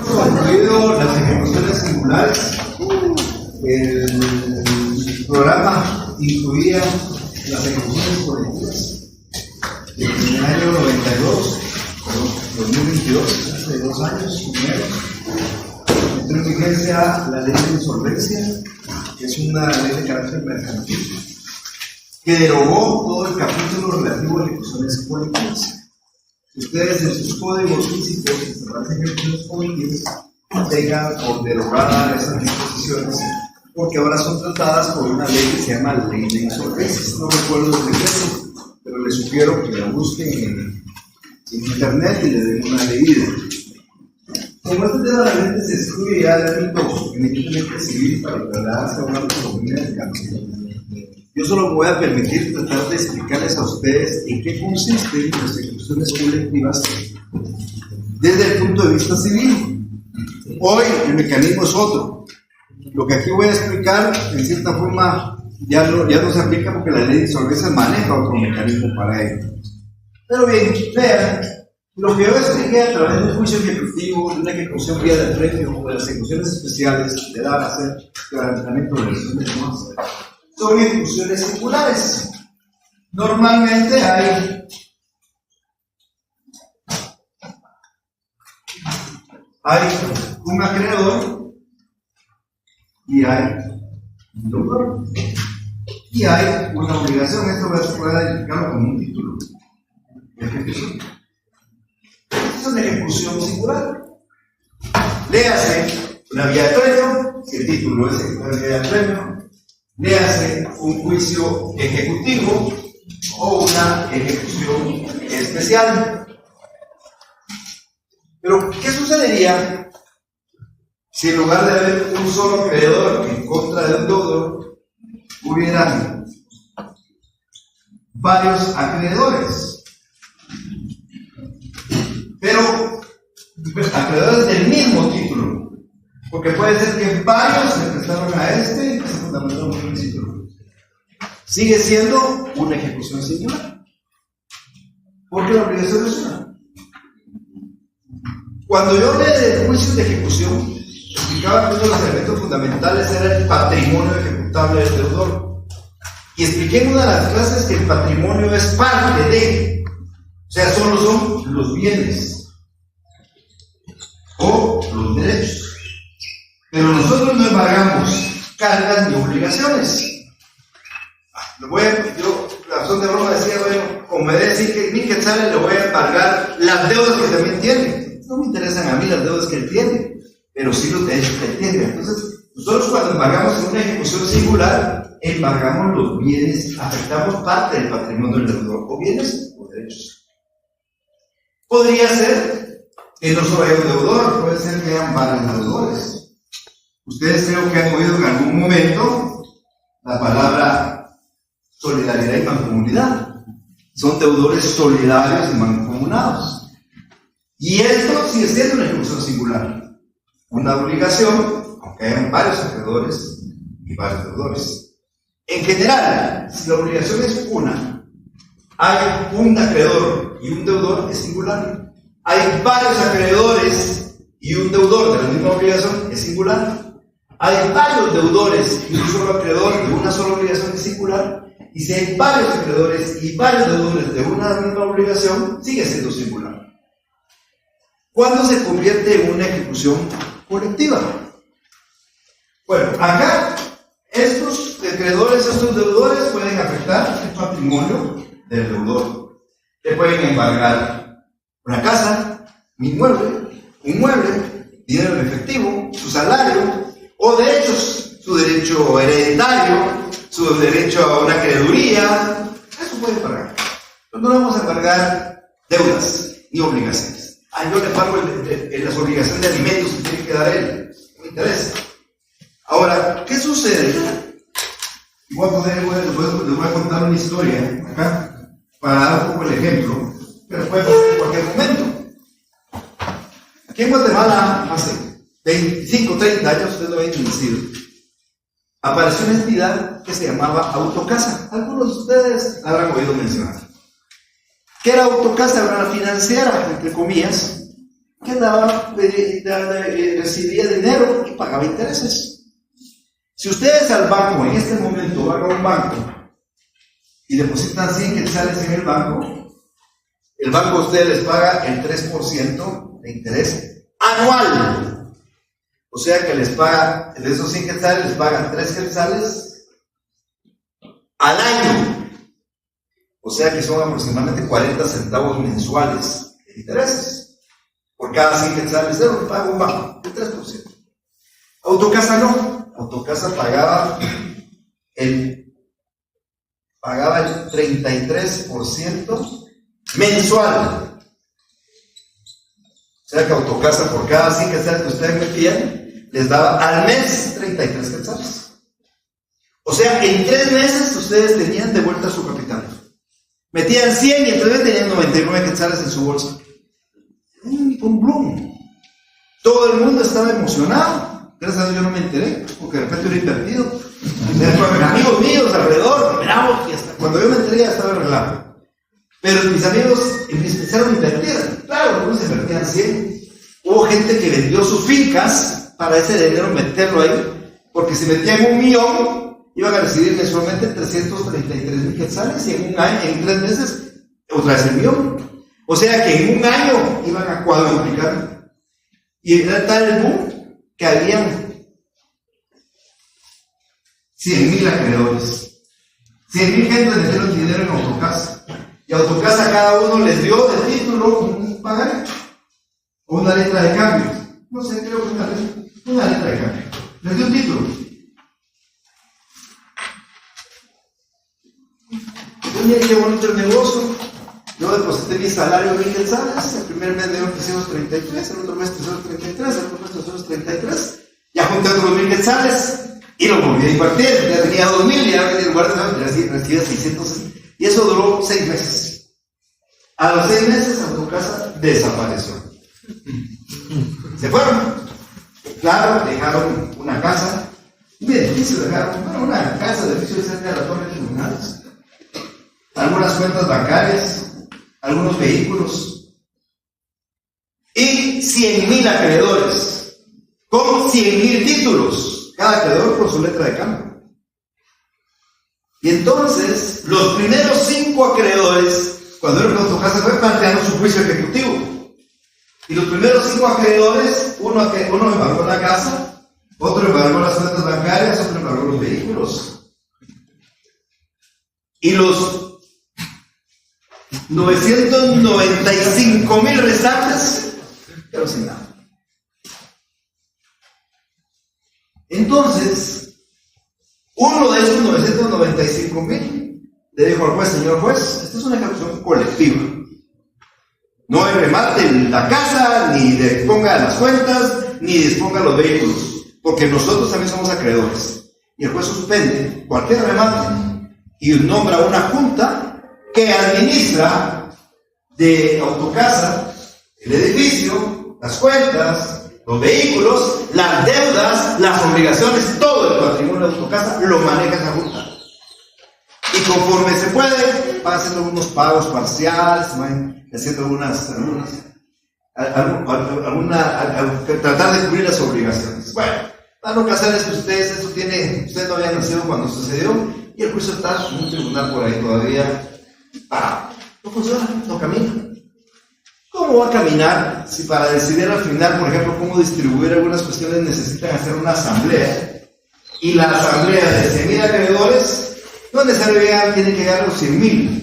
concluido las ejecuciones singulares. El programa incluía las ejecuciones colectivas. En el año 92, 2022, hace 2 años, primero, entró en vigencia la ley de insolvencia, que es una ley de carácter mercantil, que derogó todo el capítulo relativo a ejecuciones colectivas. Ustedes en sus códigos físicos, en las ejecuciones colectivas, tengan por derogada esas disposiciones, porque ahora son tratadas por una ley que se llama ley de insolvencias. No recuerdo el decreto, pero les sugiero que la busquen en internet y le den una leída. Como este tema realmente se excluye ya del ámbito eminentemente civil para trasladarse a una autonomía del campo, yo solo me voy a permitir tratar de explicarles a ustedes en qué consisten las ejecuciones colectivas desde el punto de vista civil. Hoy el mecanismo es otro. Lo que aquí voy a explicar, en cierta forma, ya no se aplica porque la ley de insolvencia maneja otro mecanismo para ello. Pero bien, vean, lo que yo expliqué a través de un juicio ejecutivo, de una ejecución vía del premio o de las ejecuciones especiales que le dan a hacer garantizamiento de elecciones son ejecuciones singulares. Normalmente hay un acreedor y hay un deudor y hay una obligación. Esto se puede identificarlo como un título de ejecución. Es una ejecución singular. Léase una vía de premio, si el título es una vía de premio. Léase un juicio ejecutivo o una ejecución especial. Pero, ¿qué sucedería si en lugar de haber un solo acreedor en contra de un deudor, hubieran varios acreedores? Pero acreedores del mismo título, porque puede ser que varios se prestaron a este y se fundamentaron en el título. Sigue siendo una ejecución singular, porque la obligación es una. Cuando yo hablé de juicios de ejecución, explicaba que uno de los elementos fundamentales era el patrimonio ejecutable del deudor. Y expliqué en una de las clases que el patrimonio es parte de, o sea, solo son los bienes o los derechos. Pero nosotros no embargamos cargas ni obligaciones. Yo, la razón de broma decía, bueno, como me decir que ni quetzales le voy a embargar las deudas que también tiene. No me interesan a mí las deudas que él tiene, pero sí los derechos que él tiene. Entonces, nosotros cuando embargamos en una ejecución singular, embargamos los bienes, afectamos parte del patrimonio del deudor, o bienes o derechos. Podría ser que no solo haya un deudor, puede ser que hayan varios deudores. Ustedes creo que han oído en algún momento la palabra solidaridad y mancomunidad. Son deudores solidarios y mancomunados. Y esto sigue siendo una ejecución singular. Una obligación, aunque hayan varios acreedores y varios deudores. En general, si la obligación es una, hay un acreedor y un deudor, es singular. Hay varios acreedores y un deudor de la misma obligación, es singular. Hay varios deudores y un solo acreedor de una sola obligación, es singular. Y si hay varios acreedores y varios deudores de una misma obligación, sigue siendo singular. ¿Cuándo se convierte en una ejecución colectiva? Bueno, acá estos acreedores, estos deudores pueden afectar el patrimonio del deudor. Le pueden embargar una casa, un inmueble, dinero en efectivo, su salario, o derechos, su derecho hereditario, su derecho a una acreeduría. Eso puede embargar. Pero no vamos a embargar deudas ni obligaciones. Yo le pago las obligaciones de alimentos que tiene que dar él. No me interesa. Ahora, ¿qué sucede? Les voy a contar una historia acá para dar un poco el ejemplo, pero puede pasar en cualquier momento. Aquí en Guatemala, hace 25, 30 años, ustedes lo habían conocido, apareció una entidad que se llamaba Autocasa. Algunos de ustedes habrán oído mencionar. ¿Qué era Autocasa? Era una financiera, entre comillas, que recibía dinero y pagaba intereses. Si ustedes al banco en este momento van a un banco y depositan 100 quetzales en el banco a ustedes les paga el 3% de interés anual. O sea que les paga, de esos 100 quetzales les pagan 3 quetzales al año. O sea que son aproximadamente 40 centavos mensuales de intereses. Por cada 100 quetzales de lo paga un banco, el 3%. Autocasa no. Autocasa pagaba el 33% mensual. O sea que Autocasa por cada 100 quetzales que ustedes metían, les daba al mes 33 quetzales. O sea, en 3 meses ustedes tenían de vuelta su capital. Metían 100 y entonces tenían 99 quetzales en su bolsa. Un boom. Todo el mundo estaba emocionado. Gracias a Dios yo no me enteré, porque de repente hubiera invertido. Amigos míos alrededor, bravo, y hasta cuando yo me enteré ya estaba arreglado. Pero mis amigos empezaron a invertir. Claro, algunos invertían 100. Hubo gente que vendió sus fincas para ese dinero meterlo ahí, porque si metían 1.000.000, iban a recibir mensualmente 333,000 quetzales, y en un año, en 3 meses, otra vez el millón. O sea que en un año iban a cuadruplicar. Y era tal el boom que habían 100,000 acreedores. 100,000 gente metieron dinero en Autocasa. Y Autocasa a cada uno les dio de título un pagaré o una letra de cambio. No sé, creo que una letra de cambio. Les dio un título. Entonces, miren qué bonito el negocio. Yo deposité mi salario 1,000 quetzales, el primer mes me dieron 333, el otro mes 333, el otro mes 333. Ya junté otros 1,000 quetzales y lo volví a invertir. Ya tenía 2,000 y ahora en lugar de recibía 600. Y eso duró 6 meses. A los 6 meses Autocasa desapareció. Se fueron. Claro, dejaron una casa, un edificio dejaron, bueno, una casa de edificio cerca de la Torre de Tribunales, algunas cuentas bancarias, algunos vehículos y 100,000 acreedores con 100,000 títulos, cada acreedor por su letra de cambio. Y entonces los primeros 5 acreedores, cuando el Autocasa fue planteando su juicio ejecutivo, y los primeros 5 acreedores, uno embargó la casa, otro embargó las cuentas bancarias, otro embargó los vehículos, y los 995,000 restantes, pero sin nada. Entonces, uno de esos 995,000 le dijo al juez: señor juez, esta es una ejecución colectiva. No remate la casa, ni disponga las cuentas, ni disponga los vehículos, porque nosotros también somos acreedores. Y el juez suspende cualquier remate y nombra una junta que administra de Autocasa el edificio, las cuentas, los vehículos, las deudas, las obligaciones, todo el patrimonio de Autocasa lo maneja esa junta. Y conforme se puede, va haciendo unos pagos parciales, va haciendo tratar de cubrir las obligaciones. Bueno, para no casarles que ustedes no habían nacido cuando sucedió, y el juicio está en un tribunal por ahí todavía. No funciona, no camina. ¿Cómo va a caminar si para decidir al final, por ejemplo, cómo distribuir algunas cuestiones necesitan hacer una asamblea? Y la asamblea de 100,000 acreedores no necesariamente tiene que llegar a los 100,000.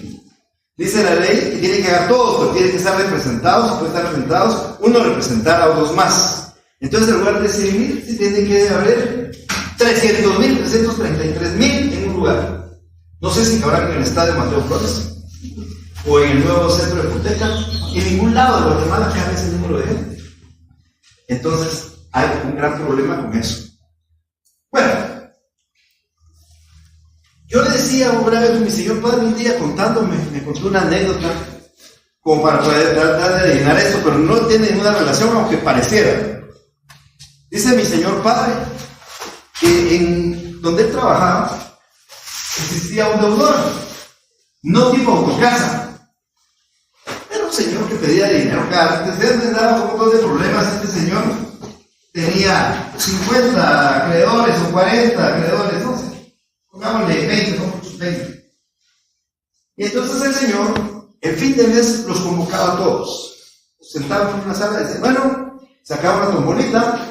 Dice la ley que tienen que llegar todos, pero tienen que estar representados, pueden estar representados, uno representar a otros más. Entonces, en lugar de 100,000, sí tiene que haber 300,000, 333,000 en un lugar. No sé si cabrán en el estadio Mateo Flores o en el nuevo centro de Futeca. En ningún lado de Guatemala cabe ese número de gente. Entonces, hay un gran problema con eso. Bueno, yo le decía una vez a mi señor padre un día contándome, me contó una anécdota como para poder tratar de llenar esto, pero no tiene ninguna relación, aunque pareciera. Dice mi señor padre que en donde él trabajaba existía un deudor, no tipo Autocasa, pero señor que pedía dinero cada vez. Ustedes daba un montón de problemas. Este señor tenía 50 acreedores o 40 acreedores, no sé. Pongámosle 20, son muchos 20. Y entonces el señor, el fin de mes, los convocaba a todos. Los sentaban en una sala y decían, bueno, sacaba una tombolita.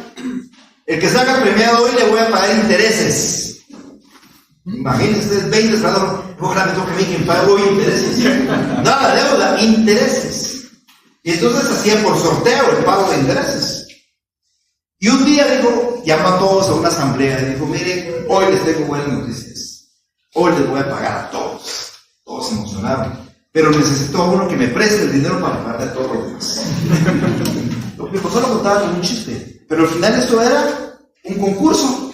El que salga premiado hoy le voy a pagar intereses. Imagínense ustedes 20 esperando, ojalá me toque a mí quien pague hoy intereses. Nada, deuda, intereses. Y entonces hacía por sorteo el pago de intereses. Y un día dijo, llamó a todos a una asamblea y dijo, miren, hoy les tengo buenas noticias. Hoy les voy a pagar a todos. Todos se emocionaron. Pero necesito a uno que me preste el dinero para pagarle a todos los demás. Lo que pasó lo contaba como un chiste. Pero al final esto era un concurso.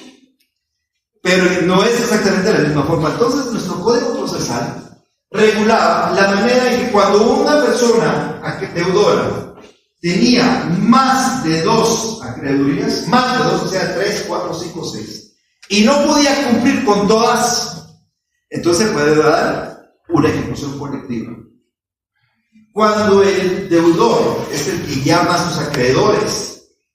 Pero no es exactamente de la misma forma. Entonces nuestro código procesal regulaba la manera en que cuando una persona deudora tenía más de 2 acreedurías, más de 2, o sea, 3, 4, 5, 6, y no podía cumplir con todas, entonces puede dar una ejecución colectiva. Cuando el deudor es el que llama a sus acreedores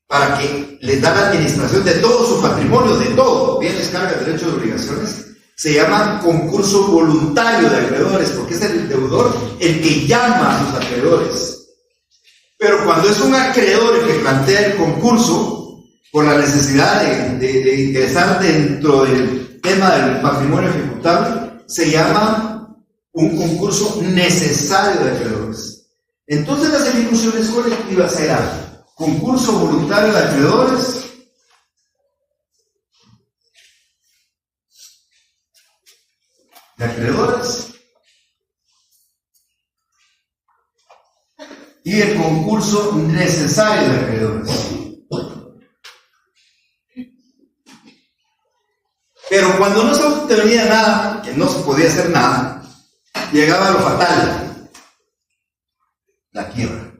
para que les da la administración de todo su patrimonio, de todo, bienes, cargas, derechos y obligaciones, se llama concurso voluntario de acreedores, porque es el deudor el que llama a sus acreedores. Pero cuando es un acreedor el que plantea el concurso, por la necesidad de ingresar dentro del tema del patrimonio ejecutable, se llama un concurso necesario de acreedores. Entonces las ejecuciones colectivas eran concurso voluntario de acreedores, y el concurso necesario de acreedores. Pero cuando no se obtenía nada, que no se podía hacer nada, llegaba lo fatal, la quiebra.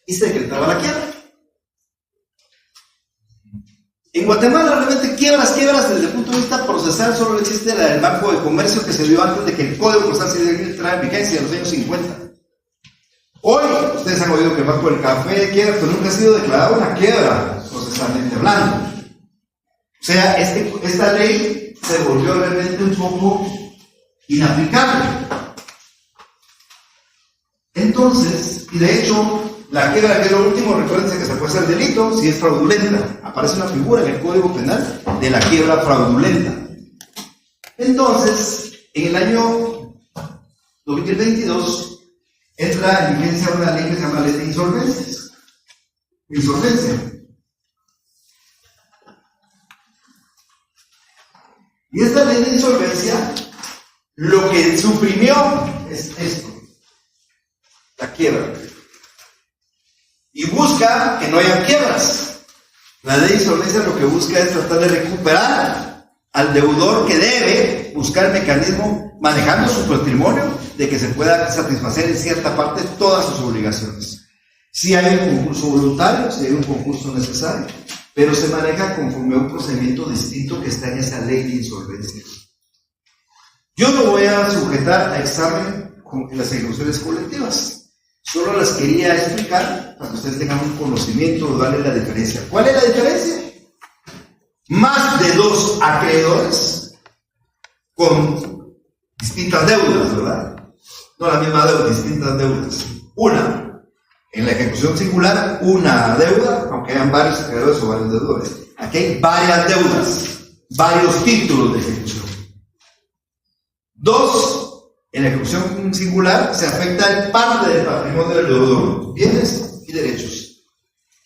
Y se decretaba la quiebra. En Guatemala realmente quiebras desde el punto de vista procesal solo existe la del Banco de Comercio que se dio antes de que el Código Procesal se entrara en vigencia en los años 50. Hoy, ustedes han oído que el Banco del Café quiebra, pero nunca ha sido declarada una quiebra procesalmente hablando. O sea, esta ley se volvió realmente un poco inaplicable. Entonces, y de hecho, la quiebra, que es lo último, recuérdense que se puede hacer delito si es fraudulenta. Aparece una figura en el Código Penal de la quiebra fraudulenta. Entonces, en el año 2022, entra en vigencia una ley que se llama Ley de Insolvencia. Y esta Ley de Insolvencia, lo que suprimió es esto, la quiebra. Y busca que no haya quiebras. La ley de insolvencia lo que busca es tratar de recuperar al deudor que debe buscar el mecanismo, manejando su patrimonio, de que se pueda satisfacer en cierta parte todas sus obligaciones. Si hay un concurso voluntario, si hay un concurso necesario, pero se maneja conforme a un procedimiento distinto que está en esa ley de insolvencia. Yo no voy a sujetar a examen con las ejecuciones colectivas. Solo las quería explicar para que ustedes tengan un conocimiento de darle la diferencia. ¿Cuál es la diferencia? Más de 2 acreedores con distintas deudas, ¿verdad? No la misma deuda, distintas deudas. Una, en la ejecución singular, una deuda, aunque hayan varios acreedores o varios deudores. Aquí hay varias deudas, varios títulos de ejecución. 2, en la ejecución singular se afecta en parte del patrimonio del deudor, bienes y derechos.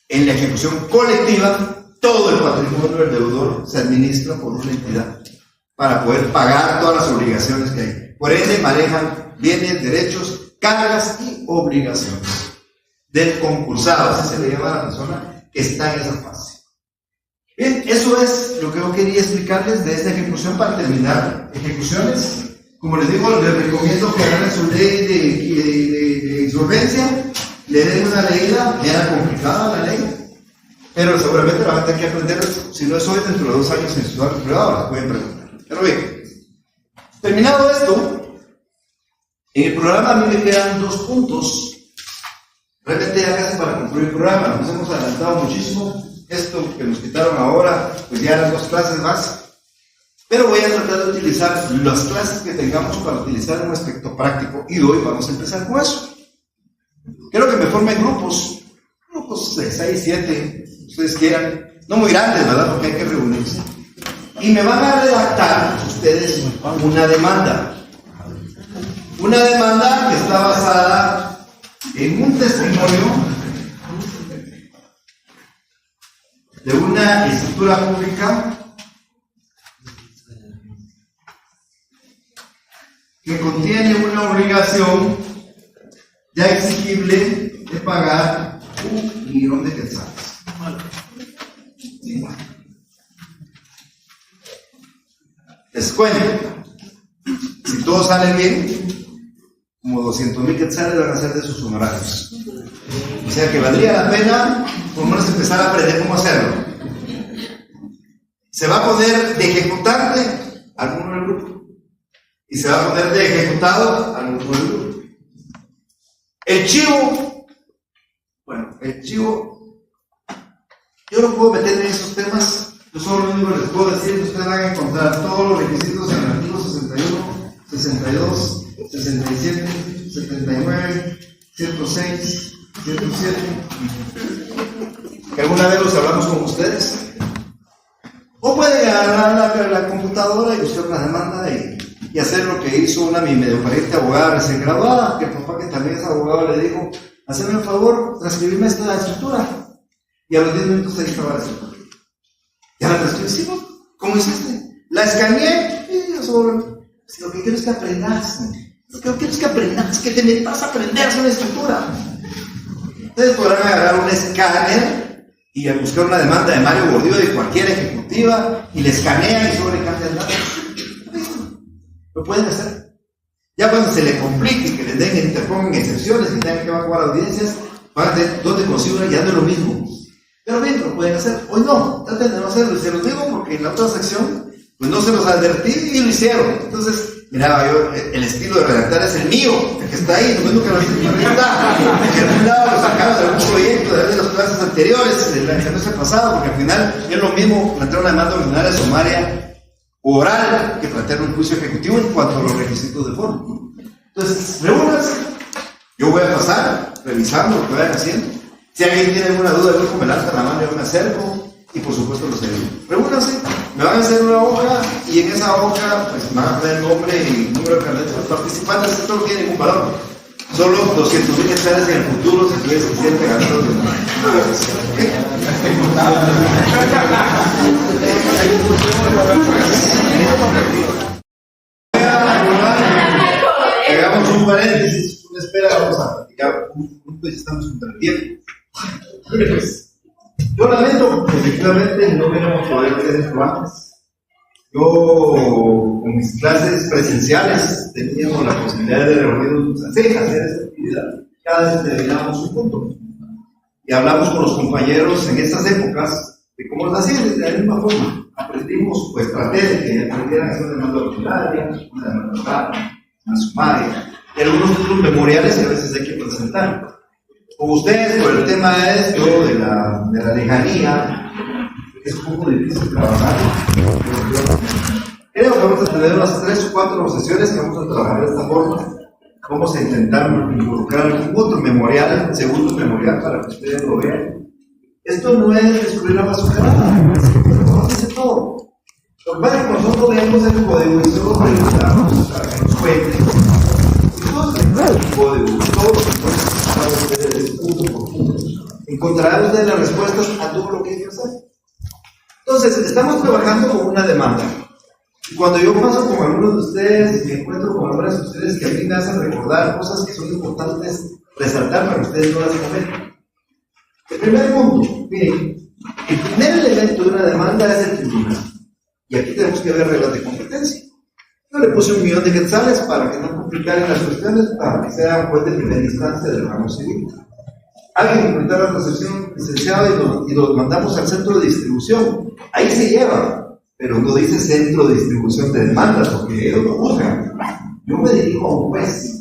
En la ejecución colectiva, todo el patrimonio del deudor se administra por una entidad para poder pagar todas las obligaciones que hay. Por ende, manejan bienes, derechos, cargas y obligaciones del concursado, así se le llama a la persona que está en esa fase. Bien, eso es lo que yo quería explicarles de esta ejecución para terminar. Ejecuciones. Como les digo, les recomiendo que hagan su ley de insolvencia, le den una leída, era complicada la ley, pero seguramente la van a tener que aprender, si no es hoy, dentro de 2 años en estudiar privado, las pueden preguntar. Pero bien, terminado esto, En el programa a mí me quedan 2 puntos. Realmente ya casi para concluir el programa. Nos hemos adelantado muchísimo. Esto que nos quitaron ahora, pues ya eran 2 clases más. Pero voy a tratar de utilizar las clases que tengamos para utilizar un aspecto práctico. Y hoy vamos a empezar con eso. Quiero que me formen grupos de 6, 7, ustedes quieran. No muy grandes, ¿verdad? Porque hay que reunirse. Y me van a redactar ustedes una demanda. Una demanda que está basada en un testimonio de una escritura pública que contiene una obligación ya exigible de pagar 1.000.000 de quetzales. Sí. Les cuento, si todo sale bien, como 200.000 quetzales van a ser de sus honorarios. O sea que valdría la pena por lo menos empezar a aprender cómo hacerlo. Se va a poner de ejecutante alguno del grupo y se va a poner de ejecutado alguno del grupo. El chivo, yo no puedo meter en esos temas. Yo solo lo único que les puedo decir es que ustedes van a encontrar todos los requisitos en el artículo 61, 62, 67, 79, 106, 107. Que alguna vez los hablamos con ustedes. O puede agarrar la computadora y buscar una demanda y hacer lo que hizo una mi medio pariente abogada recién graduada, que el papá, que también es abogado, le dijo: hazme un favor, transcribirme esta escritura. Y a los 10 minutos ahí estaba la escritura. Ya la transcribí, ¿cómo hiciste? La escaneé y yo solo. Si lo que quiero es que aprendas, que te metas a aprender sobre escritura. Ustedes podrán agarrar un escáner y a buscar una demanda de Mario Gordillo de cualquier ejecutiva y le escanean y sobrecambian datos. Lo pueden hacer. Ya cuando se le complique, que les den, interpongan excepciones y tengan que evacuar audiencias, van a ver dónde consiguen ya no es lo mismo. Pero bien, lo pueden hacer. Hoy no, traten de no hacerlo. Y se los digo porque en la otra sección, pues no se los advertí y lo hicieron. Entonces, miraba yo, el estilo de redactar es el mío, el que está ahí, lo mismo que lo está. Que en algún lado lo sacaron de algún proyecto, de las clases anteriores, del semestre pasado, porque al final es lo mismo plantear una demanda ordinaria sumaria oral que plantear un juicio ejecutivo en cuanto a los requisitos de forma. Entonces, reúnanse. Yo voy a pasar revisando lo que vayan haciendo. Si alguien tiene alguna duda, luego me lanza la mano, yo me acerco y por supuesto los ayudo. Reúnanse, me van a hacer una hoja y en esa hoja pues van a poner nombre y número de carnet de los participantes. Esto no tiene ningún valor. Solo 200.000 quetzales en el futuro si quieres que siempre ganando de más. Hagamos un paréntesis, una espera, vamos a platicar un punto y estamos contra el tiempo. Yo lamento, efectivamente no queremos poder hacer esto antes. Yo, con mis clases presenciales, teníamos la posibilidad de reunirnos, hacer esta actividad. Cada vez terminábamos un punto. Y hablamos con los compañeros en esas épocas de cómo lo hacían de la misma forma. Aprendimos, pues traté de que aprendieran a hacer una demanda ordinaria, una demanda oral, una sumaria, y algunos otros memoriales que a veces hay que presentar. Con ustedes, por el tema de la lejanía, es un poco difícil trabajar. Creo que vamos a tener unas 3 o 4 sesiones que vamos a trabajar de esta forma. Vamos a intentar involucrar algún otro memorial, un segundo memorial, para que ustedes lo vean. Esto no es descubrir la basura, dice todo. Lo que pasa es que nosotros leemos el código y solo preguntamos para que nos cuenten. Y todos leemos el código, todos punto por punto. Encontrarán ustedes las respuestas a todo lo que hay que hacer. Entonces, estamos trabajando con una demanda. Y cuando yo paso con algunos de ustedes, me encuentro con algunas de ustedes que a mí me hacen recordar cosas que son importantes resaltar para que ustedes no las cometen. El primer punto, miren, el primer elemento de una demanda es el tribunal. Y aquí tenemos que ver reglas de competencia. Yo le puse 1.000.000 de quetzales para que no complicaran las cuestiones, para que sea juez de primera instancia del ramo civil. Alguien completó la transacción, licenciado, y lo mandamos al centro de distribución. Ahí se lleva, pero no dice centro de distribución de demandas, porque ellos lo juzgan. Yo me dirijo a un juez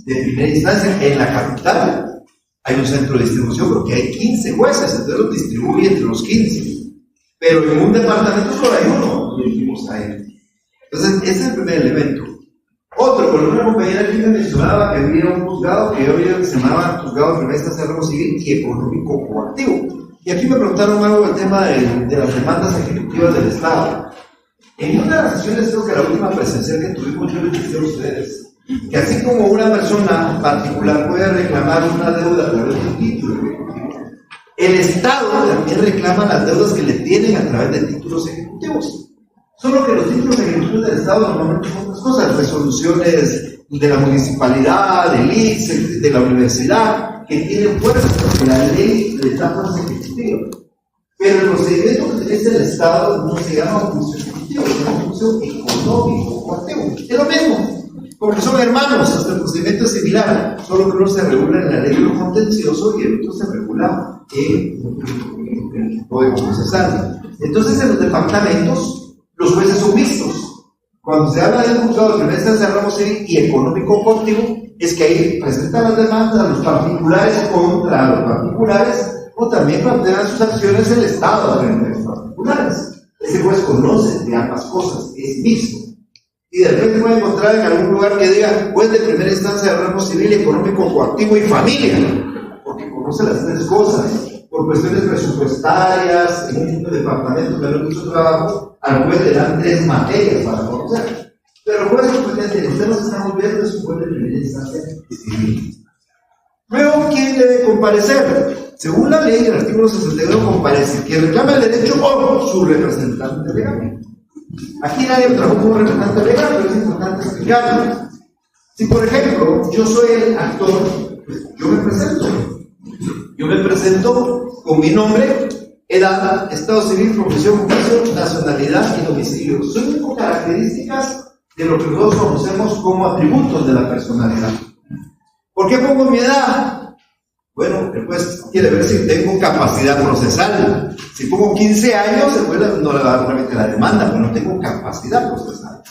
de primera instancia. En la capital hay un centro de distribución porque hay 15 jueces, entonces los distribuye entre los 15. Pero en un departamento solo hay uno, y dijimos ahí. Entonces, ese es el primer elemento. Otro, por una compañera aquí me mencionaba que había un juzgado que hoy se llamaba Juzgado de Primera Instancia de Ramo Civil y Económico Coactivo. Y aquí me preguntaron algo del tema de las demandas ejecutivas del Estado. En una de las sesiones, creo que la última presencial que tuvimos, yo les dije a ustedes que así como una persona particular puede reclamar una deuda a través de un título, el Estado también reclama las deudas que le tienen a través de títulos ejecutivos. Solo que los títulos ejecutivos del Estado normalmente son otras cosas, resoluciones de la municipalidad, del ICE, de la universidad, que tienen fuerza porque la ley les da fuerza ejecutiva. Pero el procedimiento que utiliza el Estado no se llama juicio ejecutivo, se llama juicio económico coactivo. Es lo mismo, porque son hermanos, hasta el procedimiento es similar, solo que uno se regula en la ley de lo contencioso y el otro se regula en el código procesal. Entonces, en los departamentos, los jueces son mixtos. Cuando se habla del juzgado de primera instancia de ramo civil y económico coactivo, es que ahí presentan las demandas a los particulares contra los particulares, o también plantean sus acciones el Estado frente a los particulares. Ese juez conoce de ambas cosas, es mixto. Y de repente puede encontrar en algún lugar que diga juez de primera instancia de ramo civil, económico coactivo y familia, porque conoce las tres cosas. Por cuestiones presupuestarias, en un departamento que no hay mucho trabajo, al juez le dan 3 materias para conocer. Pero el juez competente, los temas que estamos viendo, es un juez de primera instancia civil. Luego, ¿quién debe comparecer? Según la ley, el artículo 61 comparece quien reclama el derecho o su representante legal. Aquí nadie me trajo como representante legal, pero es importante explicarlo. Si, por ejemplo, yo soy el actor, pues yo me presento. Yo me presento con mi nombre, edad, estado civil, profesión, oficio, nacionalidad y domicilio. Son 5 características de lo que nosotros conocemos como atributos de la personalidad. ¿Por qué pongo mi edad? Bueno, el juez quiere ver si tengo capacidad procesal. Si pongo 15 años, el juez no le va a tramitar la demanda, porque no tengo capacidad procesal.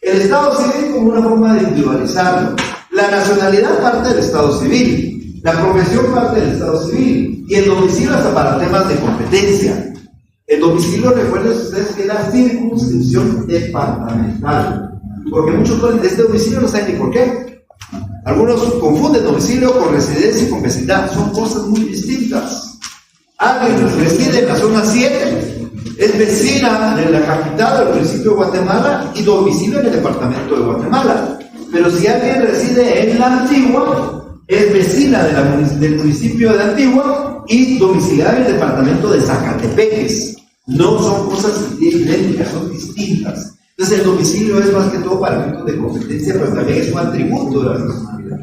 El estado civil como una forma de individualizarlo. La nacionalidad parte del estado civil. La profesión parte del estado civil. Y el domicilio hasta para temas de competencia. El domicilio, recuerden ustedes que es la circunscripción departamental. Porque muchos de este domicilio no saben ni por qué. Algunos confunden domicilio con residencia y con vecindad. Son cosas muy distintas. Alguien reside en la zona 7, es vecina de la capital del municipio de Guatemala y domicilio en el departamento de Guatemala. Pero si alguien reside en la Antigua, es vecina del municipio de Antigua y domiciliaria en el departamento de Zacatepeques. No son cosas idénticas, son distintas. Entonces el domicilio es más que todo para efectos de competencia, pero también es un atributo de la personalidad.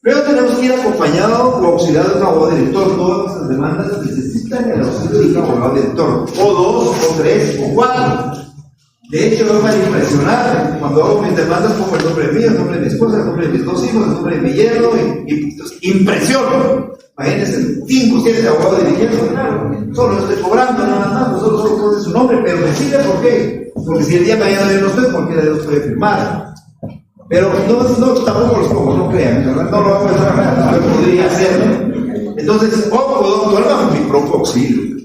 Luego tenemos que ir acompañado o auxiliado de un abogado director. Todas nuestras demandas necesitan el auxilio de un abogado director, o 2, o 3, o 4. De hecho, no me va a impresionar cuando hago mis demandas como el nombre mío, el nombre de mi esposa, el nombre de mis 2 hijos, el nombre de mi yerno, y impresión. Imagínense, 5 o 7 abogados dirigiendo, claro, solo estoy cobrando nada más, no solo pone su nombre, pero decide por qué. Porque si el día de mañana yo no estoy, cualquiera de los puede firmar. Pero no tampoco los pongo, no crean, no lo hago de esa manera, no podría hacerlo. Entonces, o puedo actuar bajo mi propio auxilio.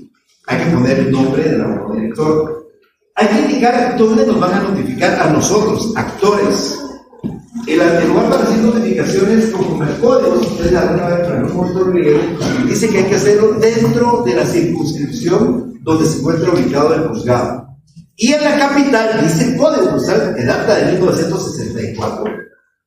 Hay que poner el nombre del abogado director. Hay que indicar dónde nos van a notificar a nosotros, actores. El lugar para hacer notificaciones como el código, si ustedes la van a ver en un montón dice que hay que hacerlo dentro de la circunscripción donde se encuentra ubicado el juzgado. Y en la capital, dice el código postal que data de 1964,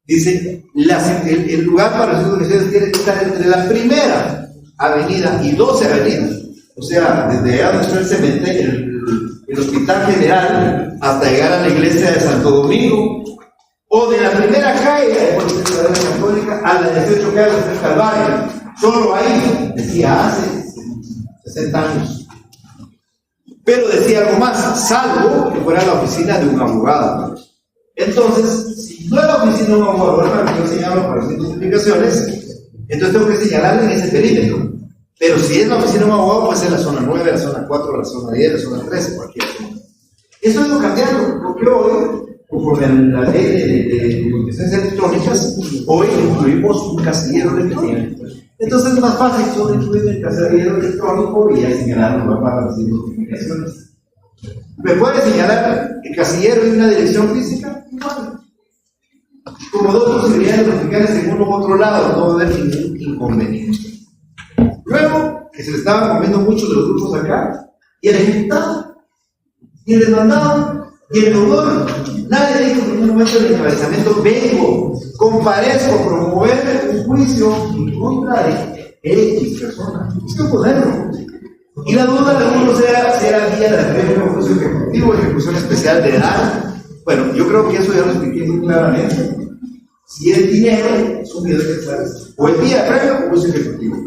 dice el lugar para hacer notificaciones tiene que estar entre la primera avenida y 12 avenidas, o sea, desde allá donde está el cementerio, el Hospital General, hasta llegar a la iglesia de Santo Domingo, o de la primera calle de la Católica a la 18 calle del Calvario. Solo ahí, decía hace 60 años. Pero decía algo más, salvo que fuera la oficina de un abogado. Entonces, si no es la oficina de un abogado, para que yo señalo para hacer notificaciones, entonces tengo que señalarle en ese perímetro. Pero si es la oficina de un abogado, puede ser la zona 9, la zona 4, la zona 10, la zona 13, cualquier zona. Esto ha ido cambiando, porque hoy conforme a la ley de comunicaciones electrónicas, hoy incluimos un casillero electrónico. Entonces es más fácil solo incluir el casillero electrónico y ya señalar una para recibir notificaciones. ¿Me puede señalar el casillero y una dirección física? Igual. Como dos posibilidades de notificar en uno u otro lado, no va a haber ningún inconveniente. Luego, que se le estaban comiendo muchos de los grupos acá, y el ejecutado, y el demandado, y el deudor. Nadie dijo en ningún momento del encabezamiento: vengo, comparezco a promover un juicio en contra de X persona. Es que ponerlo. Y la duda de uno sea si era vía de la juicio ejecutivo o ejecución especial de edad. Bueno, yo creo que eso ya lo expliqué muy claramente. Si es dinero, es un video que sabes. O el día previo o juicio ejecutivo.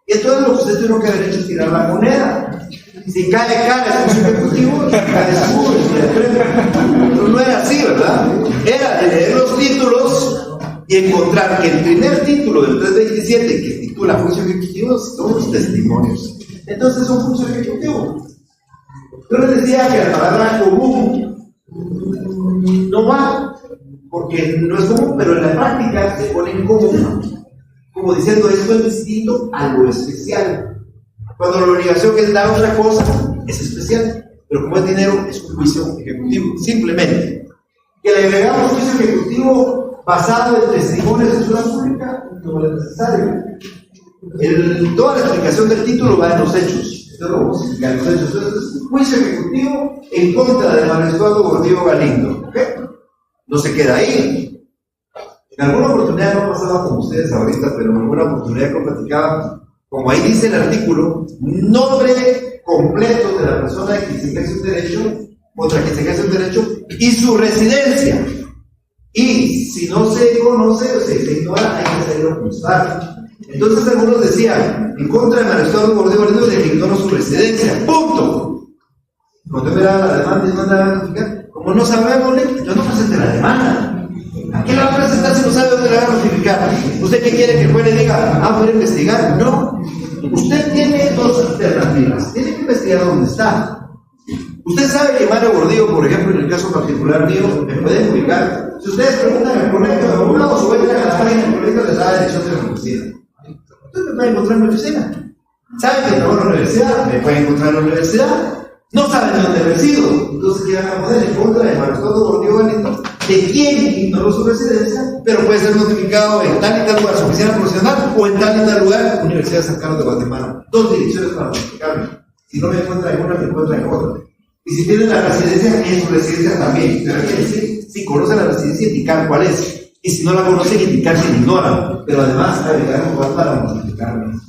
Y entonces lo que usted tiene que haber hecho es tirar la moneda. Si cae cara es juicio ejecutivo, si cae seguro es día previo. Pero no era así, ¿verdad? Era de leer los títulos y encontrar que el primer título del 327 que titula juicio ejecutivo son los testimonios. Entonces es un juicio ejecutivo. Yo les decía que la palabra común no va, porque no es común, pero en la práctica se pone en común, como diciendo esto es distinto a lo especial. Cuando la obligación es dar otra cosa, es especial, pero como es dinero, es un juicio ejecutivo. Simplemente, que le agregamos juicio ejecutivo basado en testimonios de ciudad pública, no es necesario. Toda la explicación del título va en los hechos. Esto lo vamos a explicar en los hechos. Entonces, juicio ejecutivo en contra de Manuel Eduardo Gordillo Galindo. ¿Okay? No se queda ahí. En alguna oportunidad no pasaba con ustedes ahorita, pero en alguna oportunidad que platicaba, como ahí dice el artículo, nombre completo de la persona que se ejerce un derecho, contra quien se ejerce un derecho, y su residencia. Y si no se conoce o se ignora, hay que hacerlo constar. Entonces algunos decían, en contra de Manuel Eduardo Gordillo Galindo, le ignoro su residencia. ¡Punto! Cuando me da la demanda y no la van a notificar, como no sabemos, yo no presenté la demanda. ¿A qué la va a presentar si no sabe dónde la van a notificar? ¿Usted qué quiere que el juez le diga? Voy a investigar. No. Usted tiene dos alternativas. Tiene que investigar dónde está. Usted sabe que Mario Gordillo, por ejemplo, en el caso particular mío, me puede ubicar. Si ustedes preguntan en el colegio de abogados o entran a las páginas del colegio, les da la dirección de la oficina. Usted me puede encontrar en mi oficina. ¿Sabe que trabajo en la universidad? Me puede encontrar en la universidad. No saben dónde resido. Entonces llegan a poner en contra de Manuel Eduardo Gordillo Galindo, de quien ignoró su residencia, pero puede ser notificado en tal y tal lugar, su oficina profesional, o en tal y tal lugar, Universidad de San Carlos de Guatemala. Dos direcciones para notificarme. Si no me encuentra en una, me encuentra en otra. Y si tiene la residencia, en su residencia también. Pero hay que decir, si conoce la residencia, indicar cuál es. Y si no la conoce, indicar si la ignora. Pero además, agregar un lugar para notificarme.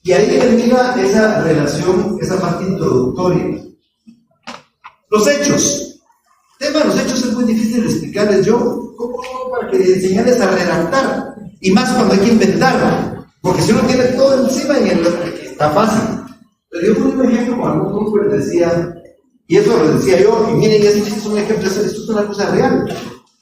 Y ahí termina esa relación, esa parte introductoria. Los hechos. El tema de los hechos es muy difícil de explicarles yo. ¿Cómo para que enseñarles a redactar? Y más cuando hay que inventar. Porque si uno tiene todo encima, está fácil. Pero yo pongo un ejemplo como algún grupo les decía, y eso lo decía yo, y miren, esto es un ejemplo, esto es una cosa real.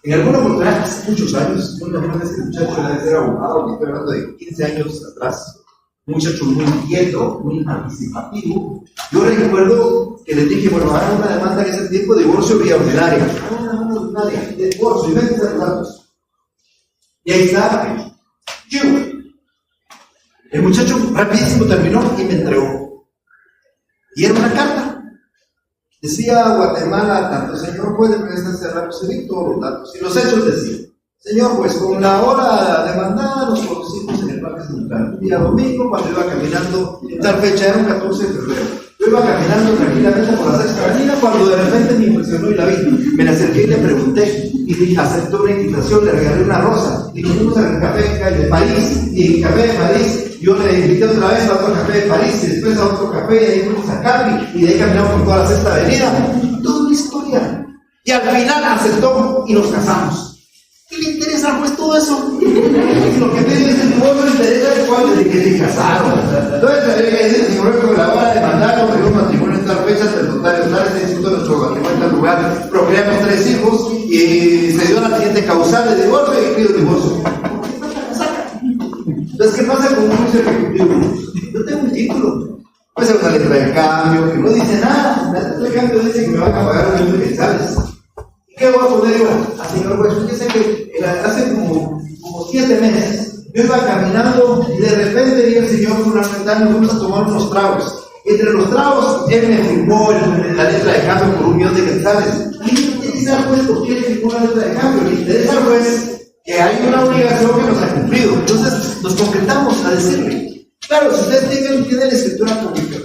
En alguna oportunidad, hace muchos años, una vez que el muchacho era de ser abogado, estoy hablando de 15 años atrás, un muchacho muy inquieto, muy participativo. Yo recuerdo que les dije, bueno, hagan una demanda en ese tiempo de divorcio vía ordinaria. Hagan una demanda ordinaria, de divorcio, y ven a los datos. Y ahí está. El muchacho rapidísimo terminó y me entregó. Y era una carta. Decía Guatemala, tanto señor puede prestarse a recibir todos los datos. Y los hechos decían, señor, pues con la hora demandada nos conocimos en el Parque Central. Un día domingo, cuando iba caminando, en tal fecha era un 14 de febrero. Yo iba caminando tranquilamente por la Sexta Avenida cuando de repente me impresionó y la vi. Me la acerqué y le pregunté. Y aceptó una invitación, le regalé una rosa. Y nos fuimos al café de París. Y en el café de París yo le invité otra vez a otro café de París. Y después a otro café. Y ahí fuimos a Capi. Y de ahí caminamos por toda la Sexta Avenida. Toda una historia. Y al final aceptó y nos casamos. ¿Qué le interesa al juez todo eso? Lo que pide es el divorcio, le interesa el cual desde que se casaron. Entonces tendría que decir, señor, que la hora de mandarlo, pero un matrimonio en tal fecha, el notario tal, se disfrutó nuestro matrimonio en tal lugar, procreamos 3 hijos y se dio la siguiente causal de divorcio y pido divorcio. ¿Por qué tanta casaca? Entonces, ¿qué pasa con un juicio ejecutivo? Yo tengo un título. Puede ser una letra de cambio que no dice nada. La letra de cambio dice que me van a pagar un millón de quetzales. ¿Qué voy a poner yo? Señor juez, fíjese que hace como 7 meses yo iba caminando y de repente vi al señor fundamental, fuimos a tomar unos tragos. Entre los tragos, él me firmó la letra de cambio por 1.000.000 de quetzales. Y me dice al juez, ¿por qué le firmó la letra de cambio? Le interesa al juez que hay una obligación que nos ha cumplido. Entonces nos concretamos a decirle, claro, si ustedes tienen la escritura pública,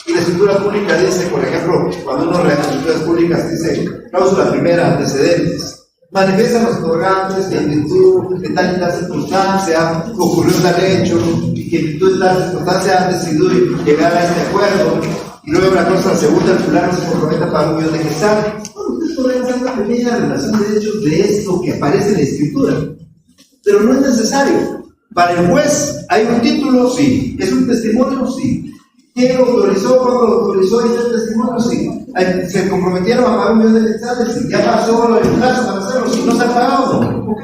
y la escritura pública dice, por ejemplo, cuando uno redacta escrituras públicas, dice, cláusula primera, antecedentes. Manifiestan los otorgantes que en virtud de tal y tal circunstancia ocurrió tal hecho y que en virtud de tal circunstancia han decidido llegar a este acuerdo. Y luego la cosa segunda, el fulano se compromete para 1.000.000 de quetzales. Bueno, ustedes podrían hacer una pequeña relación de hechos de esto que aparece en la escritura, pero no es necesario. Para el juez, ¿hay un título? Sí. ¿Es un testimonio? Sí. ¿Quién lo autorizó? ¿Cuándo lo autorizó? ¿Y el testimonio? Sí. ¿Se comprometieron a pagar 1.000.000 de quetzales? Sí. ¿Ya pasó el plazo para hacerlo? Si no se ha pagado, ¿no? ¿Ok?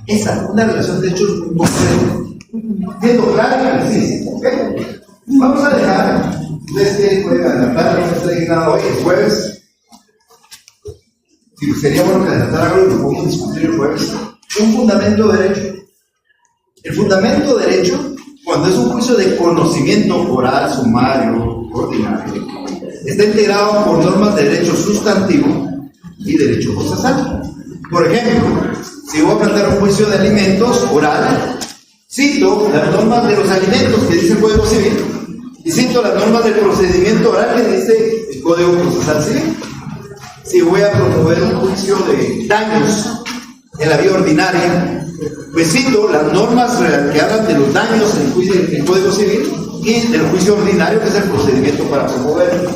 Esa, una relación de hechos muy concreta. Siendo clara y precisa. ¿Ok? Vamos a dejar, ustedes pueden adelantar, no está llegado hoy, el jueves. Si sería bueno que adelantara algo, lo podemos discutir el jueves. Un fundamento de derecho. El fundamento de derecho, cuando es un juicio de conocimiento oral, sumario, ordinario, está integrado por normas de derecho sustantivo y derecho procesal. Por ejemplo, si voy a plantear un juicio de alimentos oral, cito las normas de los alimentos que dice el Código Civil y cito las normas del procedimiento oral que dice el Código Procesal Civil. Si voy a promover un juicio de daños en la vía ordinaria, pues cito las normas que hablan de los daños en el Código Civil y del juicio ordinario, que es el procedimiento para promoverlo.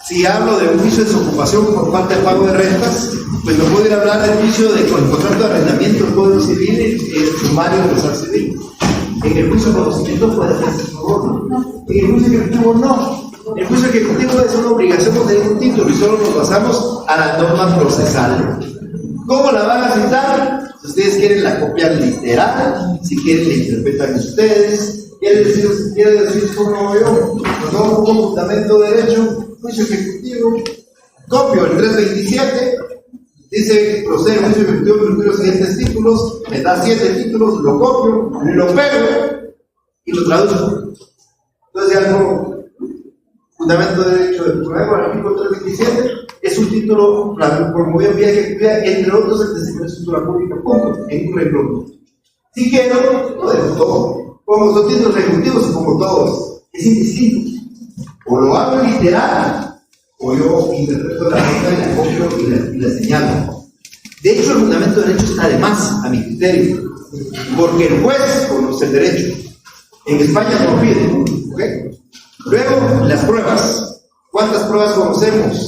Si hablo de un juicio de desocupación por falta de pago de rentas, pues me puedo ir a hablar del juicio de contrato de arrendamiento del Código Civil y el sumario del procesal civil. En el juicio de conocimiento puede ser favor. En el juicio ejecutivo no. El juicio ejecutivo es una obligación de tener un título y solo nos basamos a la norma procesal. ¿Cómo la van a citar? Si ustedes quieren la copian literal, si quieren la interpretan ustedes, quiere decir como yo, no como fundamento de derecho, juicio ejecutivo, copio el 327, dice procede el juicio ejecutivo con los siguientes títulos, me da 7 títulos, lo copio, lo pego y lo traduzco. Entonces ya como fundamento de derecho del programa, el artículo 327, es un título promovido en vía ejecutiva, entre otros el testimonio de escritura pública, punto, en un renglón. Si quiero, lo dejo todo. Como son títulos ejecutivos y como todos, es indistinto. O lo hago literal, o yo interpreto la nota y la copio y la señalo. De hecho, el fundamento de derecho está de más, a mi criterio, porque el juez conoce el derecho. En España no lo pide, ¿ok? Luego, las pruebas. ¿Cuántas pruebas conocemos?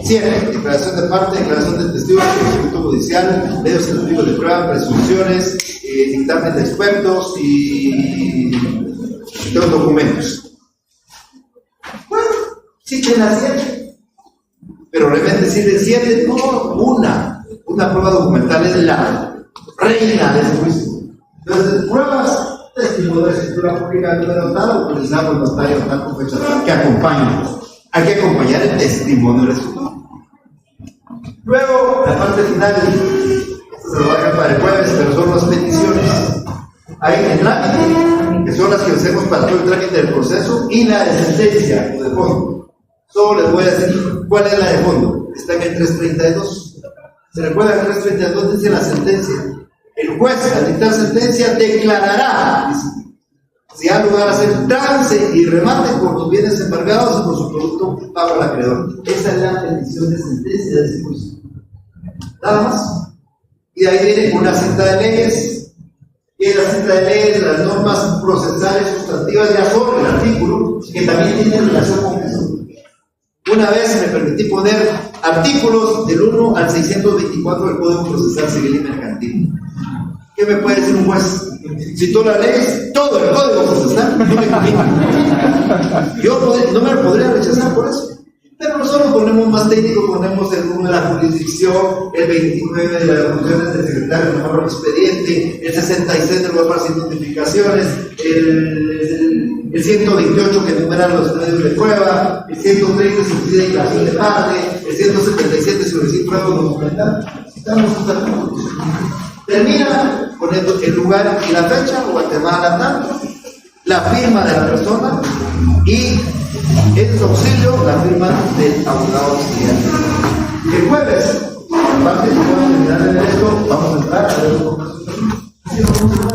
100. Declaración de parte, declaración de testigo, procedimiento judicial, medios testigos de prueba, presunciones, dictamen de expertos y los documentos. Bueno, sí tienen las 7. Pero realmente decirle 7, no, una prueba documental es la reina de ese juicio. Entonces, pruebas, testimonio de escritura pública número tal, utilizamos notario tal con fecha tal, que acompañen. Hay que acompañar el testimonio del escritor. Luego, la parte final, esto se lo voy a dejar para el jueves, pero son las peticiones. Hay el trámite, que son las que hacemos para todo el trámite del proceso, y la de sentencia, o de fondo. Solo les voy a decir cuál es la de fondo. Está en el 332. ¿Se recuerda que el 332 dice la sentencia? El juez, al dictar sentencia, declarará si ha lugar a hacer trance y remate por los bienes embargados y por su producto pago al acreedor. Esa es la petición de sentencia de ese juicio. Nada más. Y de ahí viene una cinta de leyes. Y en la cinta de leyes, las normas procesales sustantivas ya son el artículo, que también tiene relación con eso. Una vez me permití poner artículos del 1 al 624 del Código Procesal Civil y Mercantil. ¿Qué me puede decir un juez? Si tú la lees, todo el Código Procesal no me conviene. Yo no me lo podría rechazar por eso. Pero nosotros ponemos más técnico, ponemos el 1 de la jurisdicción, el 29 de las funciones del secretario de el expediente, el 66 del lugar para sin notificaciones, el 128 que enumera los medios de prueba, el 130 se pide declaración de parte, el 177 sobre si prueba documental. Termina poniendo el lugar y la fecha, Guatemala tanto, la firma de la persona y en su auxilio la firma del abogado auxiliar. El jueves, aparte de terminar de ver esto, vamos a entrar a ver un poco.